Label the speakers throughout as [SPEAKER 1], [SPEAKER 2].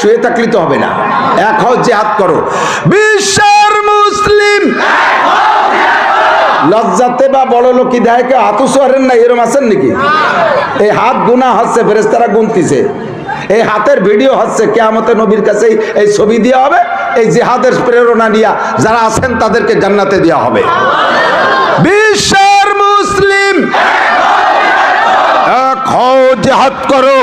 [SPEAKER 1] শুয়ে থাকলে তো হবে না। এক হও, জিহাদ করো। বিশ্বের মুসলিম লজ্জাতে বা বড় লোকি দেয় কেউ হাত উঁচুয়ারেন না, এরম আছেন নাকি? এই হাত গুনাহ হচ্ছে, ফেরেশতারা গুনতিছে। এই হাতের ভিডিও হচ্ছে, কিয়ামতে নবীর কাছে এই ছবি দেওয়া হবে। এই জিহাদের প্রেরণা নিয়ে যারা আছেন তাদেরকে জান্নাতে দেওয়া হবে। বিশ্বের মুসলিম এক হও, জিহাদ করো।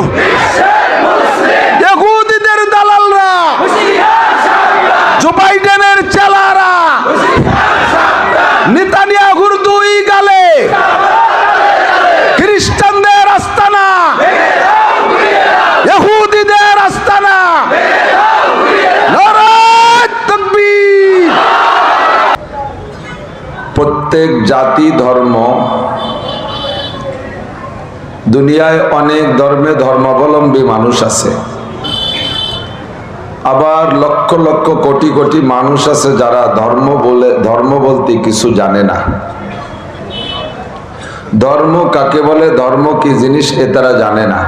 [SPEAKER 1] ইহুদিদের দালালরা, জো বাইডেনের চেলারা, নেতানিয়াহুর দুই গালে, খ্রিস্টানদের আস্তানা, ইহুদিদের আস্তানা। নারায়ে তাকবীর। প্রত্যেক জাতি ধর্ম, দুনিয়ায় অনেক ধর্মে ধর্মাবলম্বী মানুষ আছে, আবার লক্ষ লক্ষ কোটি কোটি মানুষ আছে যারা ধর্ম বলতে কিছু জানে না। ধর্ম কাকে বলে, ধর্ম কি জিনিস এ তারা জানে না।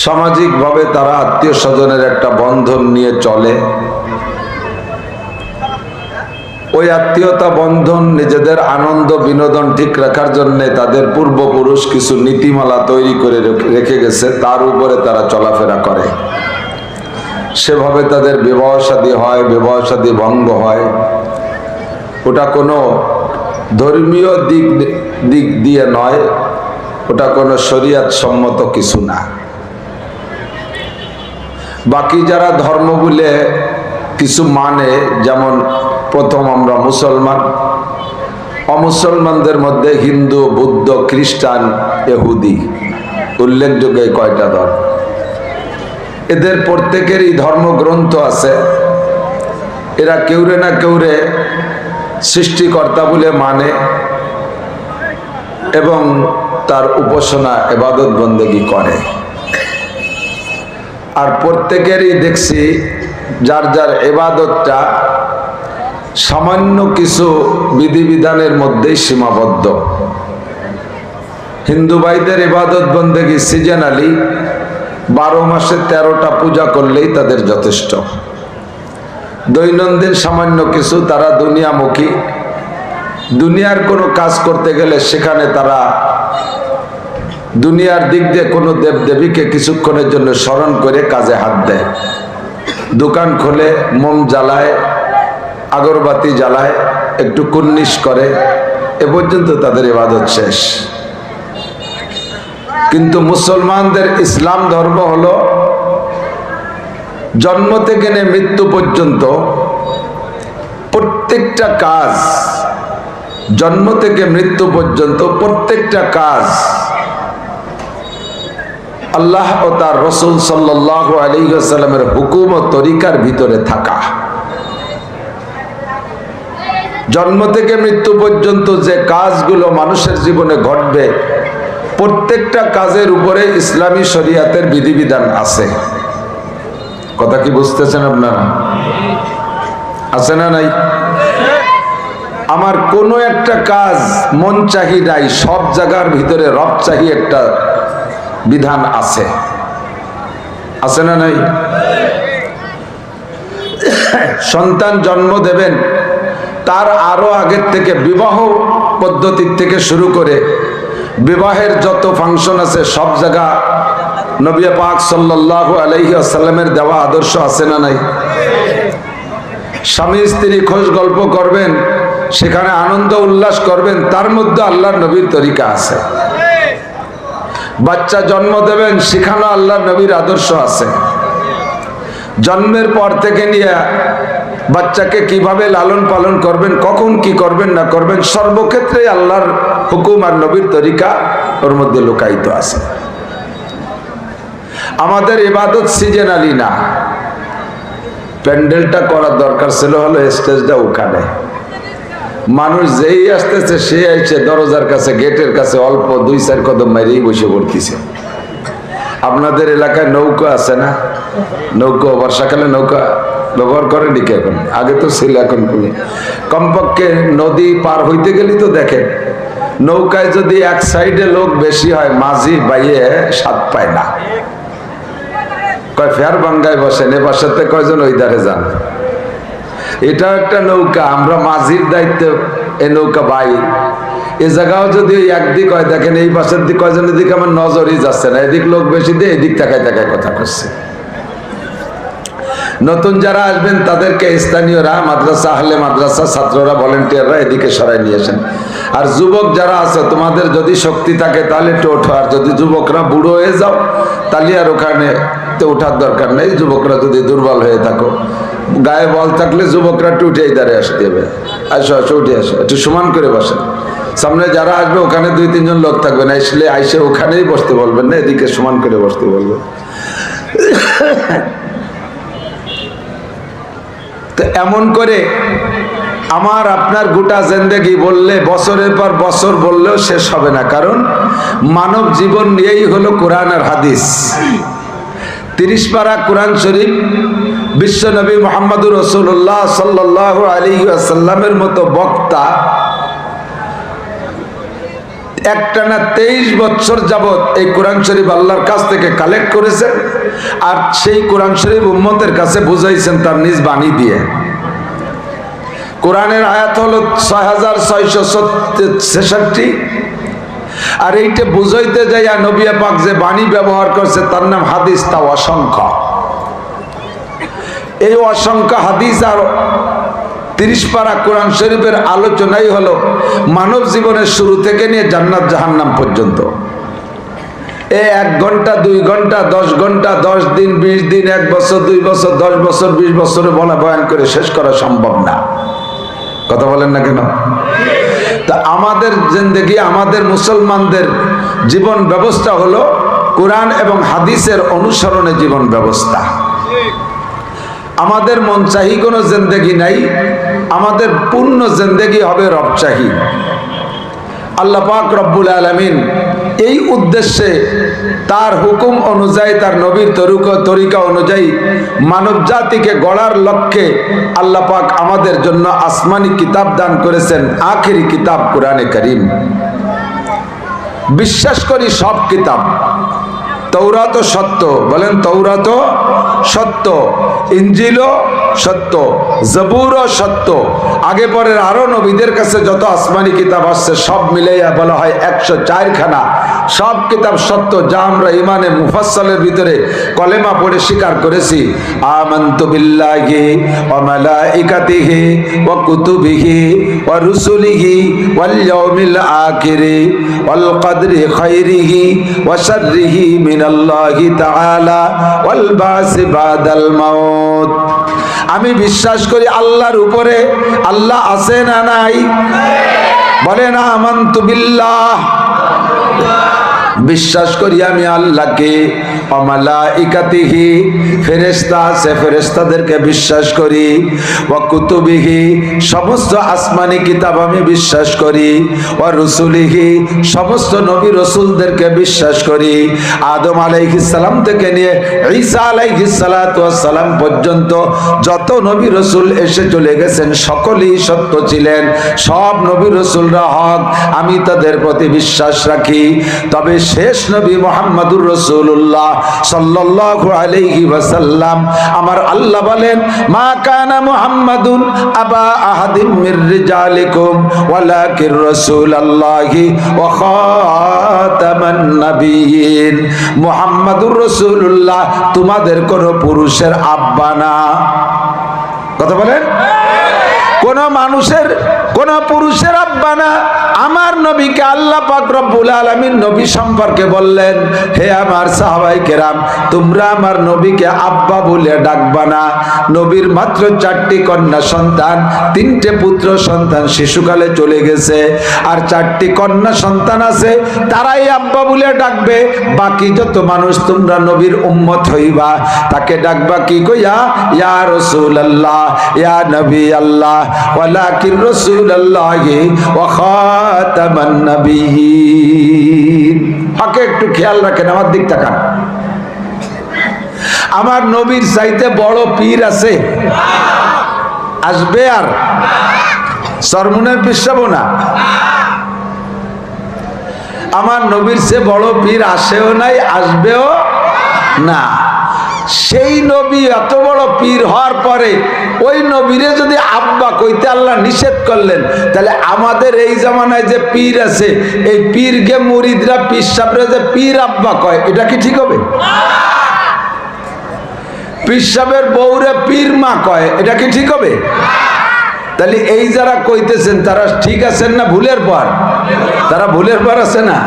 [SPEAKER 1] সামাজিকভাবে তারা আত্মীয় স্বজনের একটা বন্ধন নিয়ে চলে। ওই আত্মীয়তা বন্ধন নিজেদের আনন্দ বিনোদন ঠিক রাখার জন্য তাদের পূর্বপুরুষ কিছু নীতিমালা তৈরি করে রেখে গেছে, তার উপরে তারা চলাফেরা করে। সেভাবে তাদের বিবাহ শাদী হয়, বিবাহ শাদী ভঙ্গ হয়। ওটা কোনো ধর্মীয় দিক দিয়ে নয়, ওটা কোনো শরীয়ত সম্মত কিছু না। বাকি যারা ধর্ম বলে কিছু মানে, যেমন প্রথম আমরা মুসলমান, অমুসলমানদের মধ্যে হিন্দু, বৌদ্ধ, খ্রিস্টান, ইহুদি, উল্লেখযোগ্য এই কয়টা ধর্ম। এদের প্রত্যেকেরই ধর্মগ্রন্থ আছে। এরা কেউরে না কেউরে সৃষ্টিকর্তা বলে মানে এবং তার উপাসনা ইবাদত বন্দেগী করে। আর প্রত্যেকেরই দেখছি যার যার ইবাদতটা সামান্য কিছু বিধিবিধানের মধ্যেই সীমাবদ্ধ। হিন্দু ভাইদের ইবাদত বন্দেগী সিজনালি 12 মাসে 13টা পূজা করলেই তাদের যথেষ্ট। দৈনন্দিন সামান্য কিছু তারা দুনিয়ামুখী, দুনিয়ার কোনো কাজ করতে গেলে সেখানে তারা দুনিয়ার দিক দিয়ে কোনো দেবদেবীকে কিছুক্ষণের জন্য স্মরণ করে কাজে হাত দেয়। দোকান খোলে, মোম জ্বালায়, আগরবাতি জ্বালায়, একটু কুর্নিশ করে, এ পর্যন্ত তাদের ইবাদত শেষ। কিন্তু মুসলমানদের ইসলাম ধর্ম হলো জন্ম থেকে নিয়ে মৃত্যু পর্যন্ত প্রত্যেকটা কাজ, জন্ম থেকে মৃত্যু পর্যন্ত প্রত্যেকটা কাজ আল্লাহ ও তার রাসূল সাল্লাল্লাহু আলাইহি ওয়াসাল্লামের হুকুম ও তরিকার ভিতরে থাকা। জন্ম থেকে মৃত্যু পর্যন্ত যে কাজগুলো মানুষের জীবনে ঘটবে, প্রত্যেকটা কাজের উপরে ইসলামী শরীয়তের বিধিবিধান আছে। কথা কি বুঝতেছেন আপনারা? আছে না নাই? আমার কোনো একটা কাজ মন চাহি নাই, সব জায়গার ভিতরে রব চাহি একটা বিধান আছে। আছে না নাই? সন্তান জন্ম দেবেন, তার আরো আগের থেকে বিবাহ পদ্ধতির থেকে শুরু করে বিবাহের যত ফাংশন আছে সব জায়গা নবী পাক সাল্লাল্লাহু আলাইহি ওয়াসাল্লামের দেওয়া আদর্শ আছে না নাই? স্বামী স্ত্রী খোঁজ গল্প করবেন, সেখানে আনন্দ উল্লাস করবেন, তার মধ্যে আল্লাহর নবীর তরিকা আছে। বাচ্চা জন্ম দেবেন, সেখানে আল্লাহর নবীর আদর্শ আছে। জন্মের পর থেকে নিয়ে বাচ্চাকে কিভাবে লালন পালন করবেন, কখন কি করবেন না করবেন, সর্বক্ষেত্রে আল্লাহর হুকুম আর নবীর তরিকা ওর মধ্যে লুকায়িত আছে। আমাদের ইবাদত সিজনালি না। প্যান্ডেলটা করার দরকার ছিল হলো স্টেজটা ওখানে। মানুষ যেই আসতেছে সে আইছে দরজার কাছে, গেটের কাছে অল্প 2-4 কদম মাইরেই বসে পড়তেছে। আপনাদের এলাকায় নৌকা আছে না? নৌকা বর্ষাকালে নৌকা ব্যবহার করেন নাকি? এখন আগে তো ছিল, এখন কমপক্ষে নদী পার হইতে গেলে তো দেখেন নৌকায় যদি এক সাইডে লোক বেশি হয়, মাঝি বাইয়ে স্বাদ পায় না। কয় ফেয়ার বাঙ্গায় বসেন, এ পাশাতে কয়জন ওই ধারে যান। এটাও একটা নৌকা, আমরা মাঝির দায়িত্বে এই নৌকা বাই। এ জায়গাও যদি একদিক হয়, দেখেন এই পাশের দিক কয়জন, এদিকে আমার নজরই যাচ্ছে না, এদিক লোক বেশি দিয়ে এদিক তাকায় তাকায় কথা করছে। নতুন যারা আসবেন তাদেরকে স্থানীয়রা, মাদ্রাসা আহলে মাদ্রাসা ছাত্ররা, ভলেন্টিয়াররা এদিকে সরাই নিয়ে আসেন। আর যুবক যারা আছে, তোমাদের যদি শক্তি থাকে তাহলে একটু ওঠো, আর যদি যুবকরা বুড়ো হয়ে যাও তাহলে আর ওখানে তো ওঠার দরকার নেই। যুবকরা যদি দুর্বল হয়ে থাকো, গায়ে বল থাকলে যুবকরা একটু উঠে দাঁড়ে আসতে হবে। আসো আসো, উঠে আসো, একটু সমান করে বসেন। সামনে যারা আসবে ওখানে 2-3 জন লোক থাকবে না, আসলে আইসে ওখানেই বসতে বলবেন না, এদিকে সমান করে বসতে বলবেন। তো এমন করে আমার আপনার গোটা জিন্দেগি বললে, বছরের পর বছর বললেও শেষ হবে না, কারণ মানব জীবন নিয়েই হলো কোরআন আর হাদিস। 30 পারা কোরআন শরীফ বিশ্ব নবী মুহাম্মদুর রাসূলুল্লাহ সাল্লাল্লাহু আলাইহি ওয়াসাল্লামের মতো বক্তা একটানা 23 বছর যাবত এই কোরআন শরীফ আল্লাহর কাছ থেকে কালেক্ট করেছেন, আর সেই কোরআন শরীফ উম্মতের কাছে বুঝাইছেন তার নিজ বাণী দিয়ে। কোরআনের আয়াত হলো 6666, আর এইটা বুঝাইতে যাইয়া নবী পাক যে বাণী ব্যবহার করছে তার নাম হাদিস, তা অসংখ্য। এই অসংখ্য হাদিস আর 30 পারা কোরআন শরীফের আলোচনাই হলো মানব জীবনের শুরু থেকে নিয়ে জান্নাত জাহান্নাম পর্যন্ত। 1 ঘন্টা 2 ঘন্টা 10 ঘন্টা 10 দিন 20 দিন 1 বছর 2 বছর 10 বছর 20 বছরে বলা বয়ান করে শেষ করা সম্ভব না। কথা বলেন না কেন? তা আমাদের জিন্দেগি, আমাদের মুসলমানদের জীবন ব্যবস্থা হলো কোরআন এবং হাদিসের অনুসরণে জীবন ব্যবস্থা। আমাদের মন চাহি কোনো জিন্দেগি নাই, আমাদের পূর্ণ জিন্দেগি হবে রব চাহি। আল্লাহ পাক রব্বুল আলামিন এই উদ্দেশ্যে তার হুকুম অনুযায়ী, তার নবীর তরিকা অনুযায়ী মানব জাতিকে গড়ার লক্ষ্যে আল্লাহ পাক আমাদের জন্য আসমানি কিতাব দান করেছেন, আখেরি কিতাব কোরআনে কারীম। বিশ্বাস করি সব কিতাব। তৌরাত সত্য, বলেন তৌরাত সত্য, ইনজিলও সত্য, জবুরও সত্য, আগে পরের আরো নবীদের কাছে যত আসমানি কিতাব আসছে সব মিলাইয়া বলা হয় 104 খানা। সব কিতাব সত্য, যা আমরা ইমানে মুফাসসালের ভিতরে কলেমা পড়ে স্বীকার করেছি। আমানতু বিল্লাহি ওয়া মালাইকাতিহি ওয়া কুতুবিহি ওয়া রুসুলিহি ওয়াল ইয়াউমিল আখিরি ওয়াল কদরি খাইরিহি ওয়া শাররিহি মিনাল্লাহি তাআলা ওয়াল বাসি বাদাল মাউত। আমি বিশ্বাস করি আল্লাহর উপরে। আল্লাহ আছে না নাই? বলেন আমানতু বিল্লাহ। বিশ্বাস করি আমি আল্লাহকে, মালাইকাতিহি, ফেরেশতা আছে ফেরেশতাদেরকে বিশ্বাস করি, ওয়া কুতুবিহি, সমস্ত আসমানি কিতাব আমি বিশ্বাস করি, ওয়া রুসুলিহি, সমস্ত নবী রাসূলদেরকে বিশ্বাস করি। আদম আলাইহিস সালাম থেকে নিয়ে ঈসা আলাইহিস সালাতু ওয়াস সালাম পর্যন্ত যত নবী রাসূল এসে চলে গেছেন সকলেই সত্য ছিলেন। সব নবী রাসূলরা হক, আমি তাদের প্রতি বিশ্বাস রাখি। তবে শেষ নবী মুহাম্মদুর রাসূলুল্লাহ সাল্লাল্লাহু আলাইহি ওয়াসাল্লাম, আমার আল্লাহ বলেন মা কানা মুহাম্মাদুন আবা আহাদিম মির রিজালিকুম ওয়ালাকির রাসূলুল্লাহি ওয়া খাতামান নাবিয়িন। মুহাম্মাদুর রাসূলুল্লাহ তোমাদের কোন পুরুষের আব্বা না। কথা বলেন, কোন মানুষের, কোন পুরুষের আব্বা না। আমার নবীকে আল্লাহ পাক রব্বুল আলামিন নবী সম্পর্কে বললেন, হে আমার সাহাবায়ে কেরাম, তোমরা আমার নবীকে আব্বা বলে ডাকবা না। নবীর মাত্র 4টি কন্যা সন্তান, 3টে পুত্র সন্তান শিশুকালে চলে গেছে, আর 4টি কন্যা সন্তান আছে, তারাই আব্বা বলে ডাকবে। বাকি যত মানুষ তোমরা নবীর উম্মত হইবা, তাকে ডাকবা কি কইয়া? ইয়া রাসূলুল্লাহ, ইয়া নবী আল্লাহ, ওয়ালাকির রাসূলুল্লাহি ওয়া খাতামান নাবিয়িন। হকে একটু খেয়াল রাখেন, আমার দিক তাকান। আমার নবীর চাইতে বড় পীর আছে? আসবে? আর সরমুনের পিছাবো না। আমার নবীর চেয়ে বড় পীর আসেও নাই, আসবেও না। সেই নবী এত বড় পীর হওয়ার পরে ওই নবীরে যদি আব্বা কইতে আল্লাহ নিষেধ করলেন, তাহলে আমাদের এই জামানায় যে পীর আছে, এই পীরকে মুরিদরা পীর সাহেবরা যে পীর আব্বা কয়, এটা কি ঠিক হবে? পীর সাহেবের বউরে পীর মা কয়, এটা কি ঠিক হবে? তাহলে এই যারা কইতেছেন তারা ঠিক আছেন না ভুলের পর? তারা ভুলের পর আছে না?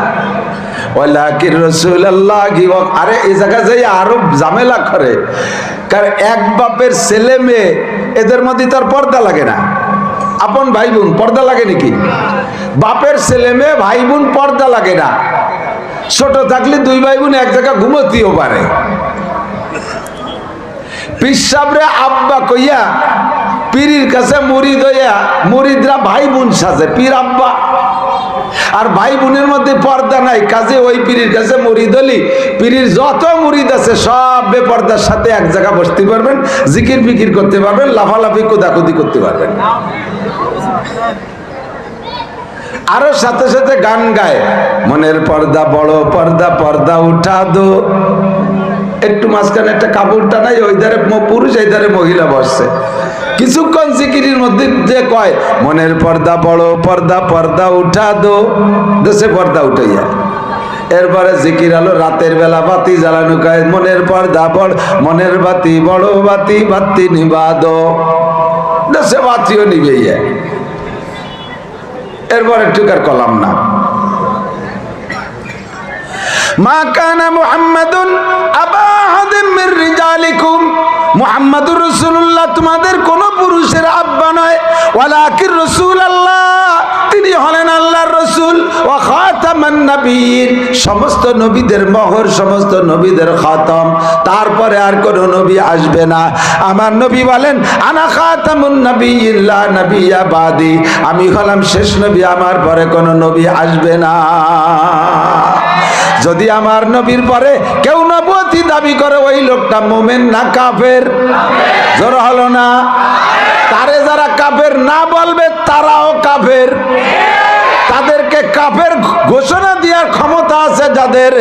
[SPEAKER 1] ওয়ালাকির রাসূলুল্লাহ কি, আরে এই জায়গা যাই আরো ঝামেলা করে, কারণ এক বাপের ছেলে মেয়ে এদের মধ্যে তার পর্দা লাগে না। আপন ভাই বোন পর্দা লাগে নাকি? বাপের ছেলে মেয়ে ভাই বোন পর্দা লাগে না। ছোট থাকলে দুই ভাই বোন এক জায়গা ঘুমোতেও পারে। পীর সাহেবরে আব্বা কইয়া পীরের কাছে মুরিদ হইয়া মুরিদরা ভাই বোন সাজে, পীর আব্বা। আর ভাই বোনের মধ্যে পর্দা নাই, কাজে ওই পীরের কাছে মুরিদ হলি পীরের যত মুরিদ আছে সব বেপর্দার সাথে এক জায়গা বসতে পারবেন, জিকির ফিকির করতে পারবেন, লাফালাফি কোদাকুদি করতে পারবেন। আরো সাথে সাথে গান গায়, মনের পর্দা বড় পর্দা, পর্দা উঠা দো। একটু মাঝখানে একটা কাপড়টা নাই, ওই ধারে পুরুষ এই ধারে মহিলা বসছে। কিছুক্ষণ জিকিরের মধ্যে যে কয় মনের পর্দা বড় পর্দা, পর্দা উঠা দো, দেশে পর্দা উঠাইয়া। এরপরে জিকির আলো রাতের বেলা বাতি জ্বালানো, কয় মনের পর্দা বড়, মনের বাতি বড় বাতি, বাতি নিবা দো, দেশে বাতিও নিবে। এরপর একটু আর কলাম না। মা কানা মুহাম্মাদুন আবা আহাদিম মির রিজালিকুম, মুহাম্মাদুর রাসূলুল্লাহ তোমাদের কোন পুরুষের আব্বা নয়, ওয়ালাকির রাসূলুল্লাহ তিনি হলেন আল্লাহর রাসূল, ওয়া খাতামান নবিয়্যিন সমস্ত নবীদের মোহর, সমস্ত নবীদের খাতাম, তারপরে আর কোন নবী আসবে না। আমার নবী বলেন আনা খাতামুন নবিয়্যিন লা নবিয়্যা বাদি, আমি হলাম শেষ নবী, আমার পরে কোন নবী আসবে না। যদি আমার নবীর পরে কেউ নবুয়তি দাবি করে, ওই লোকটা মুমিন না কাফের? জোর হলো না? তারে যারা কাফের না বলবে তারাও কাফের। তাদেরকে কাফের ঘোষণা দেওয়ার ক্ষমতা আছে যাদের,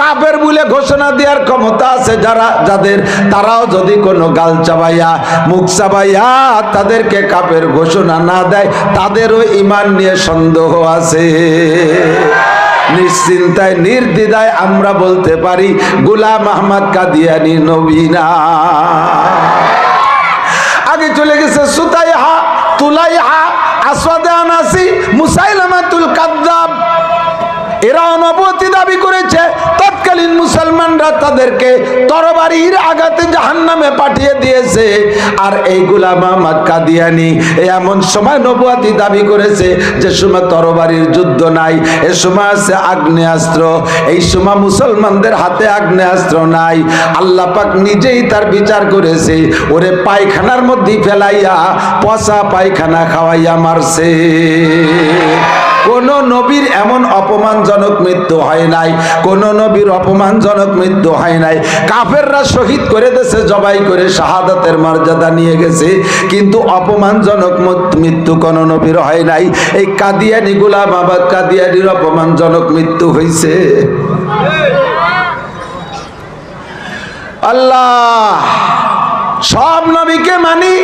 [SPEAKER 1] কাফের বলে ঘোষণা দেওয়ার ক্ষমতা আছে যারা যাদের, তারাও যদি কোনো গাল চাবাইয়া মুখ চাবাইয়া তাদেরকে কাফের ঘোষণা না দেয়, তাদেরও ঈমান নিয়ে সন্দেহ আছে। নিশ্চিন্তায় নির্দ্বিধায় আমরা বলতে পারি গোলাম আহমদ কাদিয়ানী নবী না। আগে চলে গেছে সুতাইহা, তুলাইহা, আসওয়াদে আনাসি, মুসাইলামাতুল কাযযাব, এরাও নবুয়তি দাবি করেছে। তৎকালীন মুসলমানরা তাদেরকে তরবারির আঘাতে জাহান্নামে পাঠিয়ে দিয়েছে। আর এই গোলাম আহমদ কাদিয়ানী এমন সময় নবুয়তি দাবি করেছে যে সময় তরবারির যুদ্ধ নাই, এ সময় আছে আগ্নেয়াস্ত্র। এই সময় মুসলমানদের হাতে আগ্নেয়াস্ত্র নাই। আল্লাহ পাক নিজেই তার বিচার করেছে, ওরে পায়খানার মধ্যে ফেলাইয়া পচা পায়খানা খাওয়াইয়া মারছে। কোন নবীর এমন অপমানজনক মৃত্যু হয় নাই, কোন নবীর অপমানজনক মৃত্যু হয় নাই। কাফেররা শহীদ করে দেশে জবাই করে শাহাদাতের মর্যাদা নিয়ে গেছে, কিন্তু অপমানজনক মৃত্যু কোন নবীর হয় নাই। এই কাদিয়ানী গোলাম আহমদ কাদিয়ানীর অপমানজনক মৃত্যু হয়েছে। আল্লাহ সব নবীকে মানি,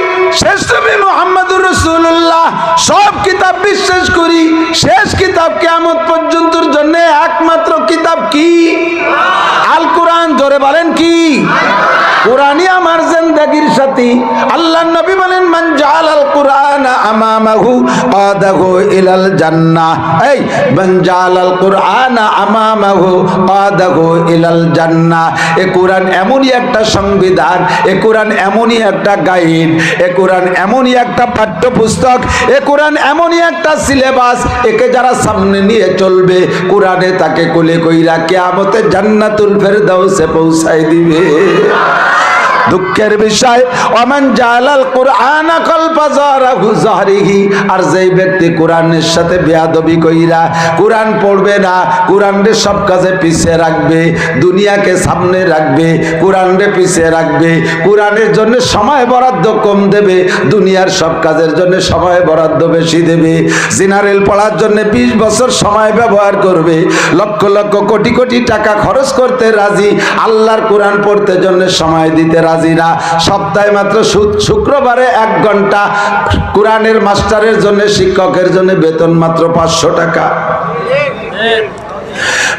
[SPEAKER 1] শেষ নবী মুহাম্মদুর রাসূলুল্লাহ, সব কিতাব বিশ্বাস করি। শেষ কিতাব কিয়ামত পর্যন্তর জন্য একমাত্র কিতাব কি? আল কোরআন। জোরে বলেন কি? কোরআনই আমার জিন্দেগির সাথী। আল্লাহর নবী বলেন মান জাআলাল কুরআনা আমামাহু কাদাহু ইলাল জান্নাহ। এই মান জাআলাল কুরআনা আমামাহু কাদাহু ইলাল জান্নাহ। এ কোরআন এমনই একটা সংবিধান, এ কোরআন এমনই একটা গাইড, এ কোরআন এমনই একটা পাঠ্যপুস্তক, এ কোরআন এমনই একটা সিলেবাস, একে যারা সামনে নিয়ে চলবে কোরআনে তাকে কোলে কইরা কিয়ামতে জান্নাতুল ফেরদাউসে পৌঁছায় দিবে। দুঃখের বিষয় ওমান জালাল কুরআনা কলবা যারাহু যাহরিহি, আর যেই ব্যক্তি কোরআনের সাথে বেয়াদবি কইরা কোরআন পড়বে না, কোরআনের সব কাজে পিছিয়ে রাখবে, দুনিয়াকে সামনে রাখবে, কোরআনের পিছিয়ে রাখবে, কোরআনের জন্য সময় বরাদ্দ কম দেবে, দুনিয়ার সব কাজের জন্য সময় বরাদ্দ বেশি দেবে, জেনারেল পড়ার জন্য 20 বছর সময় ব্যবহার করবে, লক্ষ লক্ষ কোটি কোটি টাকা খরচ করতে রাজি, আল্লাহর কোরআন পড়তে জন্য সময় দিতে রাজি না। সপ্তাহে মাত্র শুক্রবারে 1 ঘন্টা কোরআনের মাস্টারের জন্য, শিক্ষকের জন্য বেতন মাত্র 500 টাকা।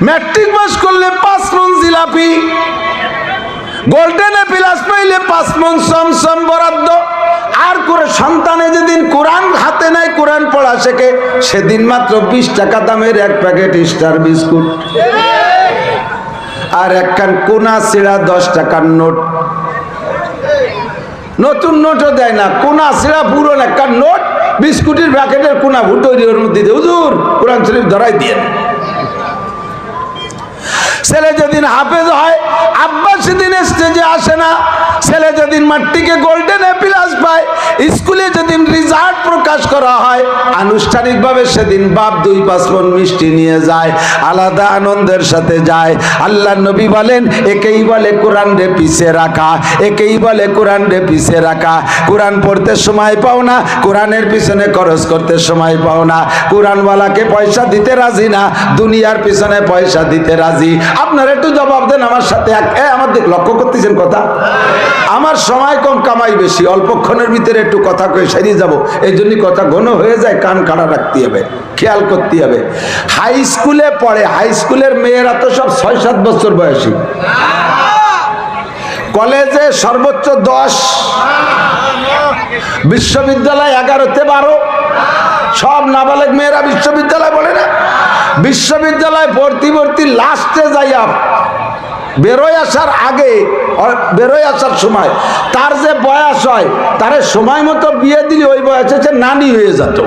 [SPEAKER 1] ম্যাট্রিক পাস করলে 5 মণ জিলাপি, গোল্ডেন প্লাস পাইলে 5 মণ সমসম বরাদ্দ। আর করে সন্তানে যেদিন কোরআন হাতে নেয়, কোরআন পড়া শেখে, সেদিন মাত্র 20 টাকা দামের 1 প্যাকেট স্টার বিস্কুট, আর একখান কোনা ছিঁড়া 10 টাকার নোট। নতুন নোটও দেয় না, কোনা ছিঁড়া পুরনো একটা নোট, বিস্কুটের প্যাকেটের কোনা ভুটরি ওর মধ্যে দিয়ে, হুজুর কোরআন শরীফ ধরাই দিয়ে। ছেলে যেদিন হাফেজ হয়, আব্বা সেদিন স্টেজে আসে না। ছেলে যেদিন মাট্রিকে গোল্ডেন প্লাস পায়, স্কুলে যেদিন রেজাল্ট প্রকাশ করা হয়, আনুষ্ঠানিকভাবে সেদিন বাপ 2-5 মণ মিষ্টি নিয়ে যায়, আলাদা আনন্দের সাথে যায়। আল্লাহর নবী বলেন, একেই বলে কোরআন রে পিছিয়ে রাখা, একেই বলে কোরআন রে পিছিয়ে রাখা। কোরআন পড়তে সময় পাও না, কোরআনের পিছনে খরচ করতে সময় পাও না, কোরআনওয়ালাকে পয়সা দিতে রাজি না, দুনিয়ার পিছনে পয়সা দিতে রাজি। আপনারা একটু জবাব দেন আমার সাথে। আমার লক্ষ্য করতেছেন কথা? আমার সময় কম, কামাই বেশি, অল্পক্ষণের ভিতরে একটু কথা কয়ে সারিয়ে যাব, এই জন্য কথা ঘন হয়ে যায়, কান খাড়া রাখতে হবে, খেয়াল করতে হবে। হাই স্কুলে পড়ে, হাই স্কুলের মেয়েরা তো সব 6-7 বছর বয়সী, কলেজে সর্বোচ্চ 10, বিশ্ববিদ্যালয় 11-12, সব নাবালক মেয়েরা বিশ্ববিদ্যালয় বলে না। বিশ্ববিদ্যালয় ভর্তি লাস্টে যাইয়া বেরোয় আসার আগে, বেরোয় আসার সময় তার যে বয়স হয়, তার সময় মতো বিয়ে দিলে ওই বয়সে সে নানি হয়ে যেত,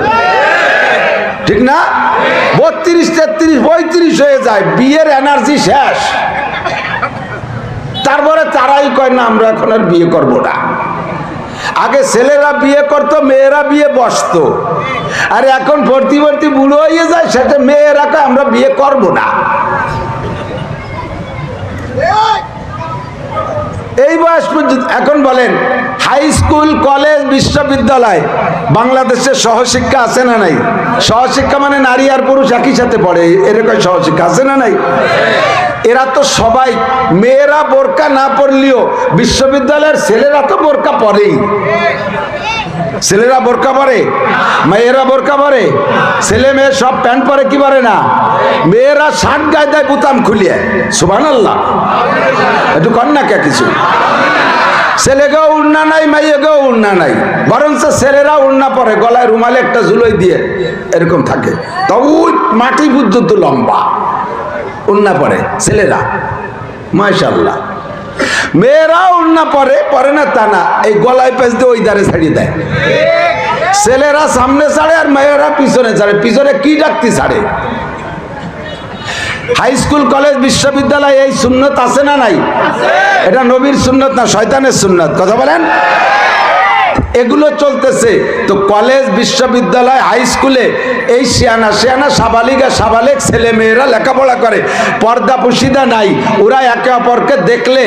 [SPEAKER 1] ঠিক না? 32, 33, 35 হয়ে যায়, বিয়ের এনার্জি শেষ। তারপরে তারাই কয় না আমরা এখন আর বিয়ে করবো না। আগে ছেলেরা বিয়ে করতো, মেয়েরা বিয়ে বসতো, আর এখন ভর্তি বুড়ো হয়ে যায়, সেটা মেয়েরা কয় আমরা বিয়ে করবো না। এই বয়স পর্যন্ত। এখন বলেন, হাই স্কুল, কলেজ, বিশ্ববিদ্যালয়, বাংলাদেশে সহশিক্ষা আছে না নাই? সহশিক্ষা মানে নারী আর পুরুষ একই সাথে পড়ে, এরকম সহশিক্ষা আছে না নাই? এরা তো সবাই, মেয়েরা বোরকা না পরলেও বিশ্ববিদ্যালয়ের ছেলেরা তো বোরকা পরেই। ছেলেরা বোরকা পরে, মেয়েরা বোরকা পরে, ছেলে মেয়ে সব প্যান্ট পরে কি পরে না? মেয়েরা শার্ট গায়ে দেয় বুতাম খুলিয়ে, সুবহানাল্লাহ। একটু কর না কে কিছু। ছেলেকেও উড়না নাই, মেয়েকেও উড়না নাই, বরঞ্চ ছেলেরা উড়না পরে, গলায় রুমালে একটা ঝুলোই দিয়ে এরকম থাকে, তো ওই মাটি পর্যন্ত লম্বা উড়না পরে ছেলেরা, মাশাআল্লাহ। মেয়েরা উড়না পরে না তা না, এই গলায় পেঁচ দিয়ে ওই ধারে ছাড়িয়ে দেয়। ছেলেরা সামনে ছাড়ে আর মেয়েরা পিছনে ছাড়ে। পিছনে কি ডাকতি ছাড়ে? হাই স্কুল, কলেজ, বিশ্ববিদ্যালয় এই সুন্নত আছে না নাই? এটা নবীর সুন্নত না শয়তানের সুন্নত? কথা বলেন। এগুলো চলতেছে তো কলেজ, বিশ্ববিদ্যালয়, হাই স্কুলে এই শিয়ানা সাবালিক ছেলে মেয়েরা লেখাপড়া করে, পর্দা পুশিদা নাই। ওরা একে অপরকে দেখলে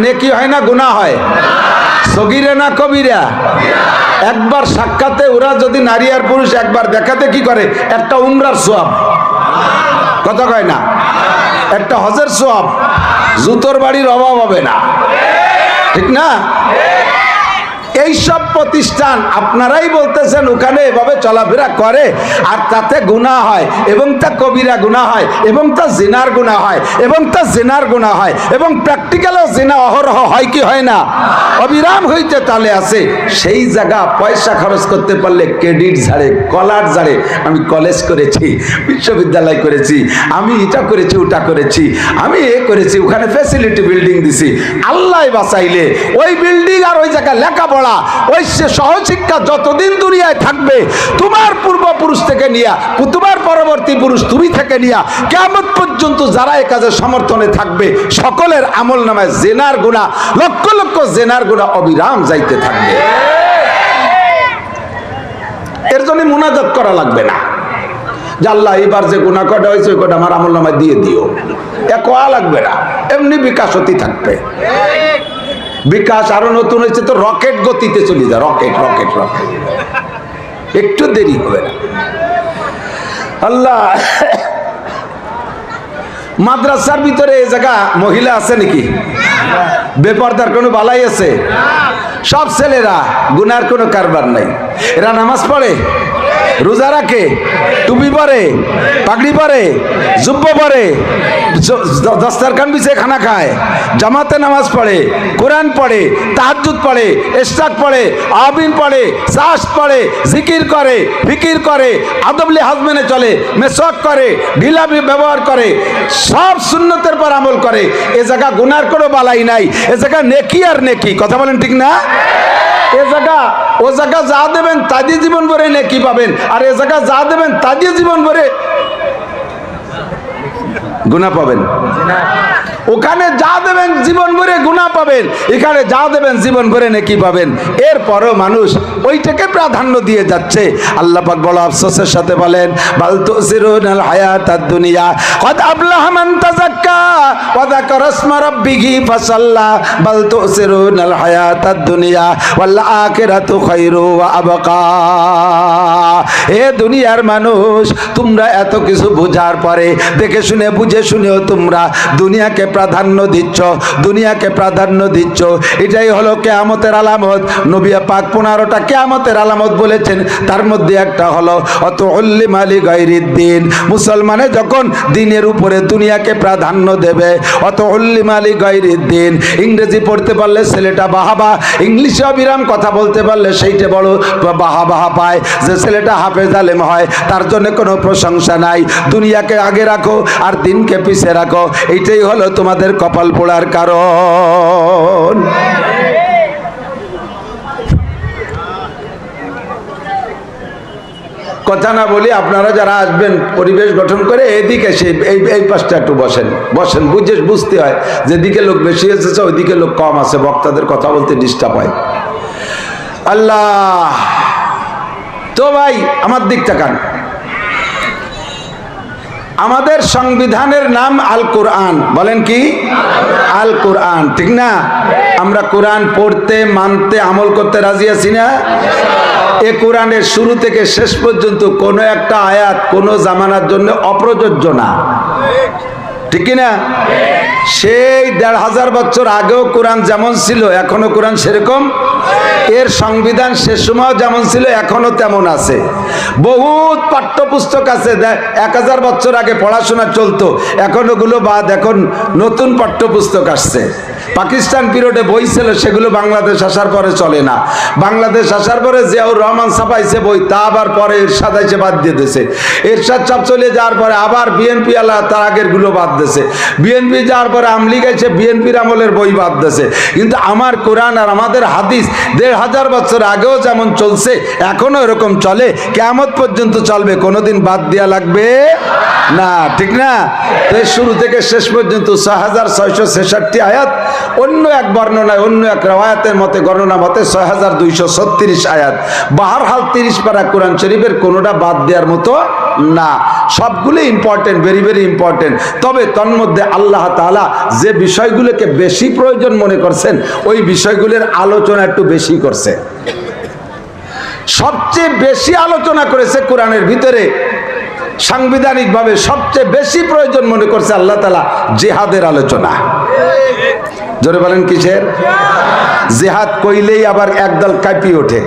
[SPEAKER 1] নেকি হয় না গুনাহ হয়? সগীরা না কবিরা? একবার সাক্ষাতে ওরা যদি নারী আর পুরুষ একবার দেখাতে কি করে? একটা উমরার সওয়াব, কথা কয় না? একটা হজের সওয়াব, জুতোর বাড়ির অভাব হবে না, ঠিক না? এই সব প্রতিষ্ঠান আপনারাই বলতেছেন ওখানে এভাবে চলাফেরা করে, আর তাতে গুনাহ হয়, এবং তা কবিরা গুনাহ হয়, এবং তা জিনার গুনাহ হয়, এবং তা জিনার গুনাহ হয়, এবং প্র্যাকটিক্যালও জিনা অহরহ হয় কি হয় না? অবিরাম হইতে তালে আছে। সেই জায়গা পয়সা খরচ করতে পারলে ক্রেডিট ঝাড়ে, কলার ঝাড়ে। আমি কলেজ করেছি, বিশ্ববিদ্যালয় করেছি, আমি এটা করেছি, ওটা করেছি, আমি এ করেছি, ওখানে ফ্যাসিলিটি বিল্ডিং দিছি। আল্লাহ বাঁচাইলে ওই বিল্ডিং আর ওই জায়গা লেখাপড়া, ওই সহশিক্ষা যতদিন দুনিয়ায় থাকবে, তোমার পূর্বপুরুষ থেকে থেকে নিয়া কুতুবার পরবর্তী পুরুষ তুমি থেকে নিয়া কিয়ামত পর্যন্ত যারা এই কাজে সমর্থনে থাকবে সকলের আমলনামায় জিনার গুনাহ, লক্ষ লক্ষ জিনার গুনাহ অবিরাম যাইতে থাকবে। এর জন্য মুনাজাত করা লাগবে না যে আল্লাহ এবার যে গুনাহ কটা হয়েছে ওই কটা আমার আমলনামায় দিয়ে দিও, এ কোয়া লাগবে না, এমনি বিকাশ হতে থাকবে। বিকাশ আরো নতুন হয়েছে তো রকেট গতিতে চলে যায়, রকেট রকেট রকেট, একটু দেরি হবে না। আল্লাহ, মাদ্রাসার ভিতরে এই জায়গা মহিলা আছে নাকি? বেপরদার কোনো বালাই আছে? সব ছেলেরা, গুনার কোনো কারবার নাই। এরা নামাজ পড়ে, রোজা রাখে, টুপি পরে, পাগড়ি পরে, জুব্বা পরে, দস্তারখান বিছিয়ে খানা খায়, জামাতে নামাজ পড়ে, কোরআন পড়ে, তাহাজ্জুদ পড়ে, ইশরাক পড়ে, আবিন পড়ে, সাস পড়ে, জিকির করে, ফিকির করে, আদব লিহাজ মেনে চলে, মেসওয়াক করে, ঢিলা ব্যবহার করে, সব সুন্নতের পর আমল করে। এ জায়গা গুনার কোনো বালাই নাই, এ জায়গা নেকি আর নেকি। কথা বলেন ঠিক না? এ জায়গা ও জায়গা যা দেবেন তা দিয়ে জীবন ভরে নেকি পাবেন, আর এ জায়গা যা দেবেন তা দিয়ে জীবন ভরে গুনাহ পাবেন। ওখানে যা দেবেন জীবন ভরে গুনাহ পাবেন, এখানে যা দেবেন জীবন ভরে নেকি পাবেন। এরপরও মানুষ ওইটাকে প্রাধান্য দিয়ে যাচ্ছে। আল্লাহ পাক বড় আফসোসের সাথে বলেন, বাল তুসিরুনাল হায়াতাদ দুনিয়া কদ আফলাহা মান তাযাক্কা ওয়া যাকারা ইসমা রাব্বিহি ফাসাল্লা বাল তুসিরুনাল হায়াতাদ দুনিয়া ওয়াল আখিরাতু খায়রু ওয়া আবকা। হে দুনিয়ার মানুষ, তোমরা এত কিছু বোঝার পরে দেখে শুনে বুঝে শুনেও তোমরা দুনিয়াকে প্রাধান্য দিচ্ছ, দুনিয়াকে প্রাধান্য দিচ্ছ। এটাই হলো কিয়ামতের আলামত। নবী পাক 15টা কিয়ামতের আলামত বলেছেন, তার মধ্যে একটা হলো অতুল্লিমা লিগাইরিদ্দিন। মুসলমানে যখন দিনের উপরে দুনিয়াকে প্রাধান্য দেবে, অতুল্লিমা লিগাইরিদ্দিন। ইংরেজি পড়তে পারলে ছেলেটা বাহাবা, ইংলিশে অবিরাম কথা বলতে পারলে সেইটা বড় বাহা পায়। যে ছেলেটা হাফেজ আলেম হয় তার জন্য কোনো প্রশংসা নাই। দুনিয়াকে আগে রাখো আর দিনকে পিছে রাখো, এইটাই হলো তোমাদের কপাল পোড়ার কারণ। কথা না বলি, আপনারা যারা আসবেন পরিবেশ গঠন করে এদিকে এসে এই পাশটা একটু বসেন, বসেন, বুঝতে হয় যেদিকে লোক বেশি এসেছে ওইদিকে লোক কম আছে, বক্তাদের কথা বলতে ডিস্টার্ব হয়। আল্লাহ, তো ভাই আমার দিক তাকান। আমাদের সংবিধানের নাম আল কোরআন। বলেন কি? আল কোরআন, ঠিক না? আমরা কোরআন পড়তে, মানতে, আমল করতে রাজি আছি না? এ কোরআনের শুরু থেকে শেষ পর্যন্ত কোনো একটা আয়াত কোনো জামানার জন্য অপ্রযোজ্য না, ঠিক না? সেই 1500 বছর আগেও কোরআন যেমন ছিল এখনো কোরআন সেরকম, এর সংবিধান সে সময় যেমন ছিল এখনো তেমন আছে। বহুত পাঠ্যপুস্তক আছে, 1000 বছর আগে পড়াশোনা চলতো, এখন ওগুলো বাদ, এখন নতুন পাঠ্যপুস্তক আসছে। পাকিস্তান পিরিয়ডে বই ছিল, সেগুলো বাংলাদেশ আসার পরে চলে না। বাংলাদেশ আসার পরে জিয়াউর রহমান ছাপাইছে বই, তা আবার পরে এরশাদ এসে বাদ দিয়ে দিয়েছে। এরশাদ সব চলে যাওয়ার পরে আবার বিএনপি আলা তার আগের গুলো বাদ দিয়েছে। বিএনপি যাওয়ার পরে আমলিগ এসে বিএনপির আমলের বই বাদ দিয়েছে। কিন্তু আমার কোরআন আর আমাদের হাদিস 1500 বছর আগেও যেমন চলছে এখনো এরকম চলে, কিয়ামত পর্যন্ত চলবে, কোনোদিন বাদ দেওয়া লাগবে না, ঠিক না? তো শুরু থেকে শেষ পর্যন্ত 6666 আয়াত। অন্য এক বর্ণনায়, অন্য এক রাওয়ায়াতের মতে, গণনা মতে 6236 আয়াত। বাহারহাল 30 পারা কোরআন শরীফের কোনোটা বাদ দেওয়ার মতো না, সবগুলো ইম্পর্টেন্ট, ভেরি ভেরি ইম্পর্টেন্ট। তবে তন্মধ্যে আল্লাহ তাআলা যে বিষয়গুলোকে বেশি প্রয়োজন মনে করছেন ওই বিষয়গুলোর আলোচনা একটু বেশি করছে। সবচেয়ে বেশি আলোচনা করেছে কোরআনের ভিতরে, সাংবিধানিকভাবে সবচেয়ে বেশি প্রয়োজন মনে করছে আল্লাহ তাআলা জিহাদের আলোচনা। জোরে বলেন কিসের? জিহাদ কইলেই আবার একদল কাঁপিয়ে ওঠে,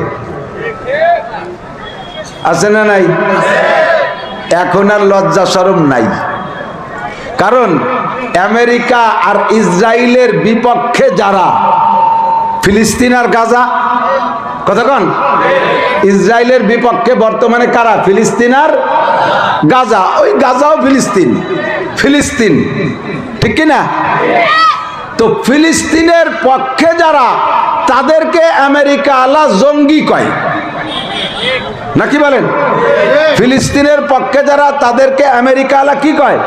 [SPEAKER 1] আছে না নাই? এখন আর লজ্জা শরম নাই, কারণ আমেরিকা আর ইসরায়েলের বিপক্ষে যারা, ফিলিস্তিন আর গাজা, কথা কন, ইসরায়েলের বিপক্ষে বর্তমানে কারা? ফিলিস্তিন আর গাজা। ওই গাজাও ফিলিস্তিন, ফিলিস্তিন, ঠিক কিনা? তো ফিলিস্তিনের পক্ষে যারা, তাদেরকে আমেরিকা আলা জঙ্গি কয়। নাকি বলেন? ফিলিস্তিনের পক্ষে যারা তাদেরকে আমেরিকা আলা কি কয়?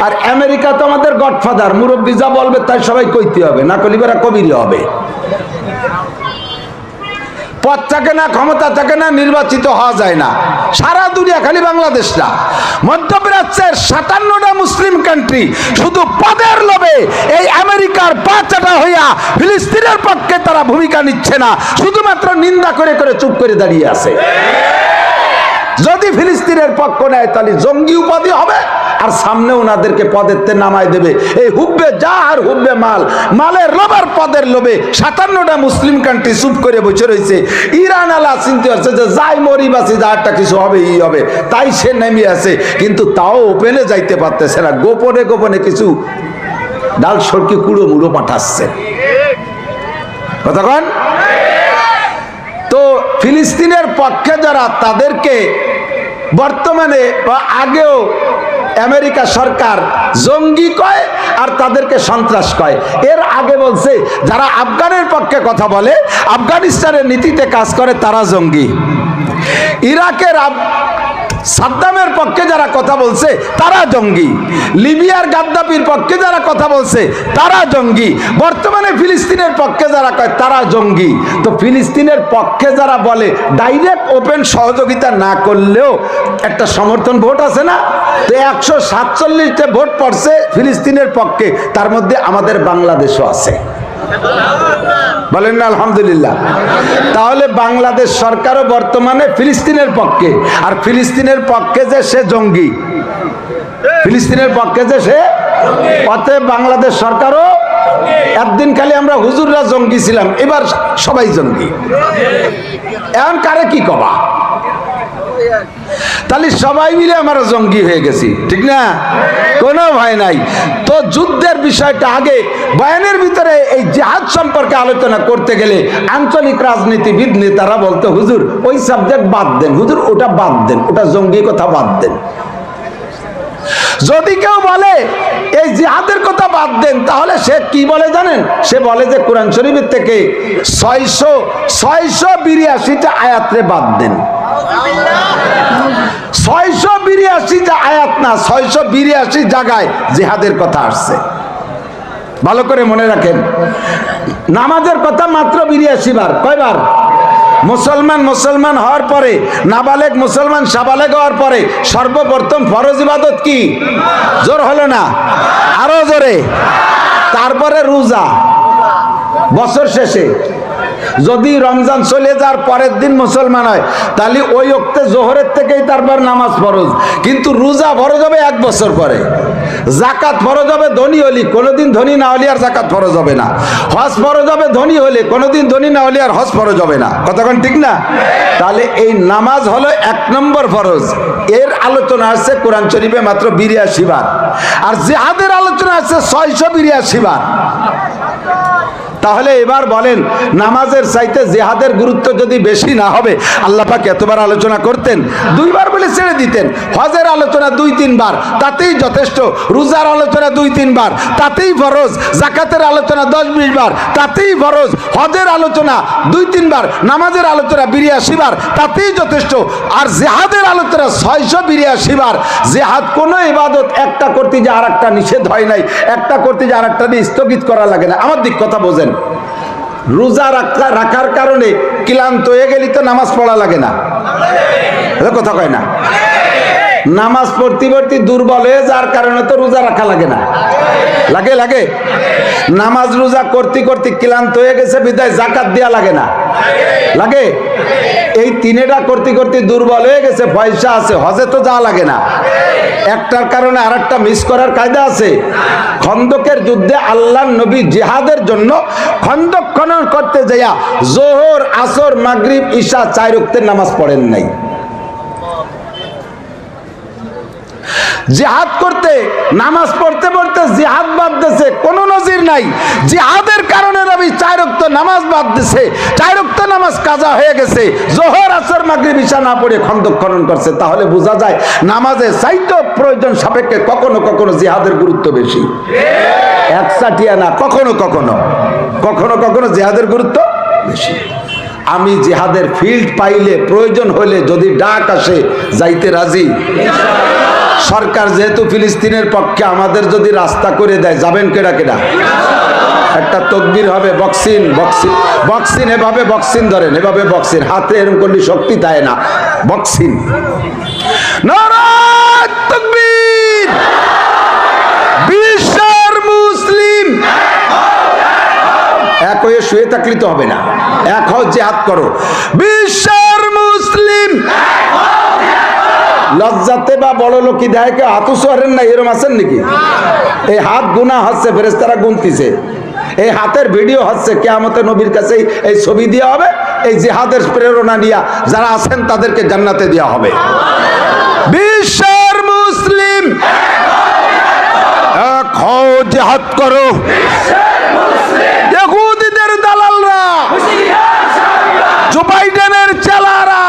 [SPEAKER 1] আর আমেরিকা তো আমাদের গডফাদার, মুরব্বী যা বলবে তাই সবাই কইতে হবে, না কলিবেরা কবিরই হবে। পদ থাকে না, ক্ষমতা থাকে না, নির্বাচিত হওয়া যায় না। সারা দুনিয়া, খালি বাংলাদেশ না, মধ্যপ্রাচ্যের 57টা মুসলিম কান্ট্রি শুধু পদের লোভে এই আমেরিকার পাচাটা হইয়া ফিলিস্তিনের পক্ষে তারা ভূমিকা নিচ্ছে না, শুধুমাত্র নিন্দা করে করে চুপ করে দাঁড়িয়ে আছে। যদি ফিলিস্তিনের পক্ষ নেয় তাহলে জঙ্গি উপাধি হবে, আর সামনে ওনাদেরকে পদের নামায় দেবে। এই হুব্বে যা আর হুব্বে মাল, মালের লোভার পদের লোভে 57টা মুসলিম কান্ট্রি চুপ করে বসে রয়েছে। ইরান আলা চিন্তা করছে যে যাই মরি বাসি, যা একটা কিছু হবে ই হবে, তাই সে নেমে আছে, কিন্তু তাও ওপেনে যাইতে পারতেছে না, গোপনে গোপনে কিছু ডাল সরকি কুড়ো মুড়ো পাঠাচ্ছে। কতক্ষণ? তো ফিলিস্তিনের পক্ষে যারা, তাদেরকে বর্তমানে বা আগেও আমেরিকা সরকার জঙ্গি কয় আর তাদেরকে সন্ত্রাস কয়। এর আগে বলছে যারা আফগানের পক্ষে কথা বলে, আফগানিস্তানের নীতিতে কাজ করে, তারা জঙ্গি। ইরাকের সাদ্দামের পক্ষে যারা কথা বলছে তারা জঙ্গি। লিবিয়ার গাদ্দাফির পক্ষে যারা কথা বলছে তারা জঙ্গি। বর্তমানে ফিলিস্তিনের পক্ষে যারা কয় তারা জঙ্গি। তো ফিলিস্তিনের পক্ষে যারা বলে, ডাইরেক্ট ওপেন সহযোগিতা না করলেও একটা সমর্থন ভোট আছে না? তো 147টা ভোট পড়ছে ফিলিস্তিনের পক্ষে, তার মধ্যে আমাদের বাংলাদেশও আছে। বলেন না আলহামদুলিল্লাহ? তাহলে বাংলাদেশ সরকারও বর্তমানে ফিলিস্তিনের পক্ষে, আর ফিলিস্তিনের পক্ষে যে সে জঙ্গি, ফিলিস্তিনের পক্ষে যে সে, অতএব বাংলাদেশ সরকারও। একদিন খালি আমরা হুজুররা জঙ্গি ছিলাম, এবার সবাই জঙ্গি। এখন কারে কি কবা? তাহলে সবাই মিলে আমরা জঙ্গি হয়ে গেছি, ঠিক না? কোনো ভয় নাই। তো যুদ্ধের বিষয়টা আগে বয়ানের ভিতরে এই জিহাদ সম্পর্কে আলোচনা করতে গেলে আঞ্চলিক রাজনীতিবিদ নেতারা বলতো, হুজুর ওই সাবজেক্ট বাদ দেন, হুজুর ওটা বাদ দেন, ওটা জঙ্গি কথা বাদ দেন। যদি কেউ বলে এই জিহাদের কথা বাদ দেন, তাহলে সে কি বলে জানেন? সে বলে যে কোরআন শরীফের থেকে 682টা আয়াতরে বাদ দেন। 682টা আয়াত না, 682 জায়গায় জিহাদের কথা আসছে। ভালো করে মনে রাখেন, নামাজের কথা মাত্র 82 বার। কয়বার? মুসলমান হওয়ার পরে, নাবালেগ মুসলমান সাবালেগ হওয়ার পরে সর্বপ্রথম ফরজ ইবাদত কি? জোর হলো না, আরো জোরে। তারপরে রোজা, বছর শেষে যদি রমজান চলে যাওয়ার পরের দিন মুসলমান হয়, তাহলে ওই ওক্তে জোহরের থেকেই তারপর নামাজ ফরজ। কিন্তু রোজা ফরজ হবে 1 বছর পরে। জাকাত ফরজ হবে ধনী হলি, কোনোদিন ধনী না হলে আর জাকাত ফরজ হবে না। হজ ফরজ হবে ধনী হলে, কোনোদিন ধনী না হলে আর হজ ফরজ হবে না। কতক্ষণ ঠিক না? তাহলে এই নামাজ হলো 1 নম্বর ফরজ। এর আলোচনা আছে কোরআন শরীফে মাত্র 82 বার, আর জিহাদের আলোচনা আছে 682 বার। তাহলে এবার বলেন, নামাজের চাইতে জিহাদের গুরুত্ব যদি বেশি না হবে, আল্লাহ পাক এতবার আলোচনা করতেন? 2 বার বলে ছেড়ে দিতেন। হজের আলোচনা 2-3 বার, তাতেই যথেষ্ট। রোজার আলোচনা 2-3 বার, তাতেই ফরজ। জাকাতের আলোচনা 10-20 বার, তাতেই ফরজ। হজের আলোচনা 2-3 বার, নামাজের আলোচনা 82 বার, তাতেই যথেষ্ট। আর জিহাদের আলোচনা 682 বার। জিহাদ কোনো ইবাদত একটা করতে যে আর একটা নিষেধ হয় নাই, একটা করতে যে আর একটা স্থগিত করা লাগে না। আমার দিক কথা বোঝেন। রোজা রাখার কারণে ক্লান্ত হয়ে গেলি তো নামাজ পড়া লাগে না, কথা কয় না? নামাজ পড়তে পড়তে দুর্বল হয়ে যার কারণে তো রোজা রাখা লাগে না, লাগে? লাগে। নামাজ রোজা করতে করতে ক্লান্ত হয়ে গেছে বিদায় জাকাত দেয়া লাগে না, লাগে? এই তিনেটা করতে করতে দুর্বল হয়ে গেছে, পয়সা আছে, হজে তো যাওয়া লাগে না। একটার কারণে আর একটা মিস করার কায়দা আছে। খন্দকের যুদ্ধে আল্লাহর নবী জিহাদের জন্য খন্দক খনন করতে যাইয়া জোহর, আসর, মাগরিব, ঈশা 4 ওয়াক্তের নামাজ পড়েন নাই। জিহাদ করতে, নামাজ পড়তে পড়তে জিহাদ বাদ দিয়েছে, কোনো নজির নাই। জিহাদের কারণে নবী 4 ওয়াক্ত নামাজ বাদ দিয়েছে, 4 ওয়াক্ত নামাজ কাজা হয়ে গেছে। জোহর, আসর, মাগরিব, ঈশা না পড়ে খন্দক খনন করছে। তাহলে বোঝা যায় নামাজের চাইতে প্রয়োজন সাপেক্ষে কখনো কখনো জিহাদের গুরুত্ব বেশি। একসাটিয়া না, কখনো কখনো জিহাদের গুরুত্ব বেশি। আমি জিহাদের ফিল্ড পাইলে প্রয়োজন হলে যদি ডাক আসে যাইতে রাজি। সরকার যেহেতু ফিলিস্তিনের পক্ষে, আমাদের যদি রাস্তা করে দেয় যাবেন কেডা কেডা? একটা তকবীর হবে, বক্সিন বক্সিন বক্সিন, এভাবে বক্সিন ধরেন, এভাবে বক্সিন, হাতে এরকম করলে শক্তি দেয় না, বক্সিন। নারায়ে তাকবীর। বিশ্বের মুসলিম এক হয়ে শুয়ে থাকলে তো হবে না, এক হও, জিহাদ করো। বিশ্বের মুসলিম লজ্জাতে বা বড় লোকি দেয় কেউ হাত উঁচুয়ারেন না, এরম আছেন নাকি? এই হাত গুনাহ হচ্ছে, ফেরেশতারা গুনতিছে। এই হাতের ভিডিও হচ্ছে, কিয়ামতে নবীর কাছে এই ছবি দেওয়া হবে। এই জিহাদের প্রেরণা নিয়ে যারা আছেন তাদেরকে জান্নাতে দেওয়া হবে। বিশ্বের মুসলিম এক হও, জিহাদ করো। ইহুদিদের দালালরা, জো বাইডেনের চেলারা,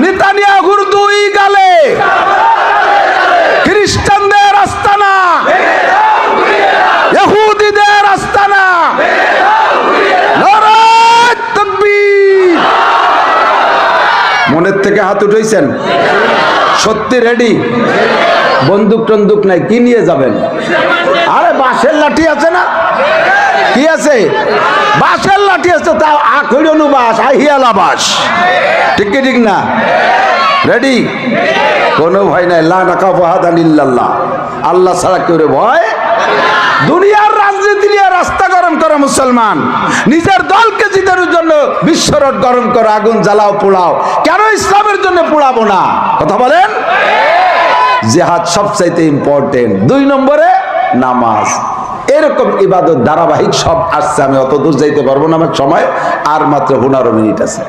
[SPEAKER 1] নেতানিয়াহুর দুই গালে, খ্রিস্টানদের আস্তানা, ইহুদিদের আস্তানা। নারায়ে তাকবীর। মনের থেকে হাত উঠাইছেন? সত্যি রেডি? বন্দুক টন্দুক নাই, কি নিয়ে যাবেন? আরে বাঁশের লাঠি আছে না? কি আছে? বাঁশের লাঠি আছে, তাও আখড়িয়নু বাস, আহিয়ালা বাস, ঠিক কি ঠিক না? রেডি? কোনো ভয় নাই। লা নাখাফু আহাদান ইল্লাল্লাহ, আল্লাহ ছাড়া কেউ ভয়। দুনিয়ার রাজনীতি নিয়ে রাস্তা গরম করে মুসলমান, নিজের দলকে জিতানোর জন্য বিশ্বরট গরম করে আগুন জ্বালাও পোড়াও। কেন ইসলামের জন্য পোড়াবো না? কথা বলেন। জিহাদ সবচাইতে ইম্পর্টেন্ট। 2 নম্বরে নামাজ। এরকম ইবাদত ধারাবাহিক সব আসছে, আমি অত দূর যাইতে পারবো না, আমার সময় আর মাত্র 15 মিনিট আছে।